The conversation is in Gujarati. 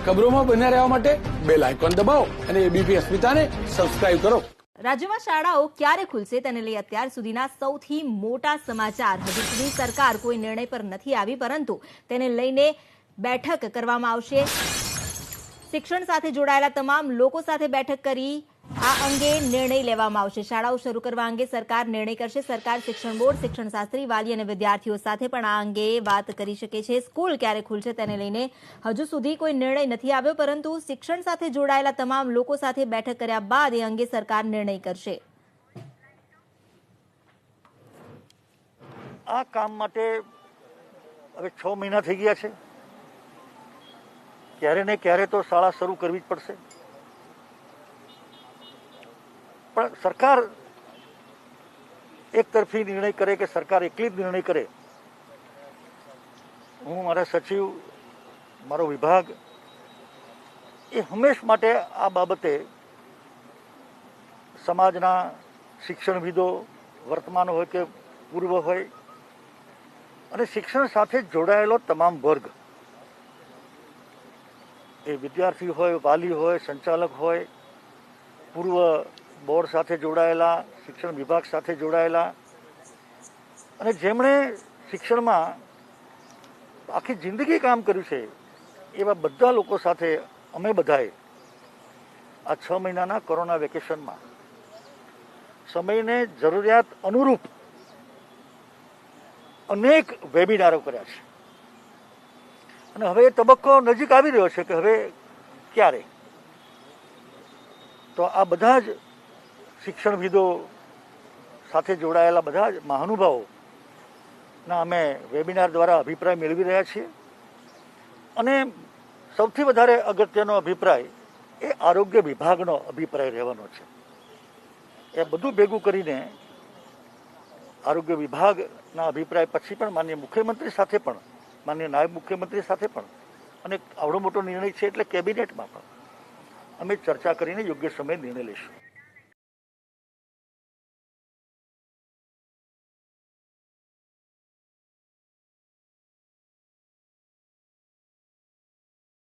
ખબરોમાં બન્યા રહેવા માટે બેલ આઇકોન દબાવો અને એબીપી અસ્મિતાને સબસ્ક્રાઇબ કરો. રાજ્યમાં શાળાઓ ક્યારે ખુલશે તેને લઈ અત્યાર સુધીના સૌથી મોટા સમાચાર. હજુ સુધી સરકાર કોઈ નિર્ણય પર નથી આવી, પરંતુ તેને લઈને બેઠક કરવામાં આવશે. શિક્ષણ સાથે જોડાયેલા તમામ લોકો સાથે બેઠક કરી આ અંગે નિર્ણય લેવામાં આવશે. શાળાઓ શરૂ કરવા અંગે સરકાર નિર્ણય કરશે. સરકાર શિક્ષણ બોર્ડ, શિક્ષણ શાસ્ત્રી, વાલી અને વિદ્યાર્થીઓ સાથે પણ આ અંગે વાત કરી શકે છે. સ્કૂલ ક્યારે ખુલશે તેને લઈને હજુ સુધી કોઈ નિર્ણય નથી આવ્યો, પરંતુ શિક્ષણ સાથે જોડાયેલા તમામ લોકો સાથે બેઠક કર્યા બાદ એ અંગે સરકાર નિર્ણય કરશે. આ કામ માટે હવે 6 મહિના થઈ ગયા છે. ક્યારે ને ક્યારે તો શાળા શરૂ કરવી જ પડશે. પણ સરકાર એક તરફી નિર્ણય કરે કે સરકાર એકલી જ નિર્ણય કરે, હું મારા સચિવ, મારો વિભાગ એ હંમેશ માટે આ બાબતે સમાજના શિક્ષણવિદો, વર્તમાન હોય કે પૂર્વ હોય, અને શિક્ષણ સાથે જોડાયેલો તમામ વર્ગ, એ વિદ્યાર્થી હોય, વાલી હોય, સંચાલક હોય, પૂર્વ બોર્ડ સાથે જોડાયેલા, શિક્ષણ વિભાગ સાથે જોડાયેલા, અને જેમણે શિક્ષણમાં આખી જિંદગી કામ કર્યું છે એવા બધા લોકો સાથે અમે બધાએ આ 6 મહિનાના કોરોના વેકેશનમાં સમયને જરૂરિયાત અનુરૂપ અનેક વેબિનારો કર્યા છે. અને હવે એ તબક્કો નજીક આવી રહ્યો છે કે હવે ક્યારે, તો આ બધા જ શિક્ષણવિદો સાથે જોડાયેલા બધા જ મહાનુભાવોના અમે વેબિનાર દ્વારા અભિપ્રાય મેળવી રહ્યા છીએ. અને સૌથી વધારે અગત્યનો અભિપ્રાય એ આરોગ્ય વિભાગનો અભિપ્રાય રહેવાનો છે. એ બધું ભેગું કરીને આરોગ્ય વિભાગના અભિપ્રાય પછી પણ માનનીય મુખ્યમંત્રી સાથે પણ, માનનીય નાયબ મુખ્યમંત્રી સાથે પણ, અને આવડો મોટો નિર્ણય છે એટલે કેબિનેટમાં પણ અમે ચર્ચા કરીને યોગ્ય સમયે નિર્ણય લઈશું.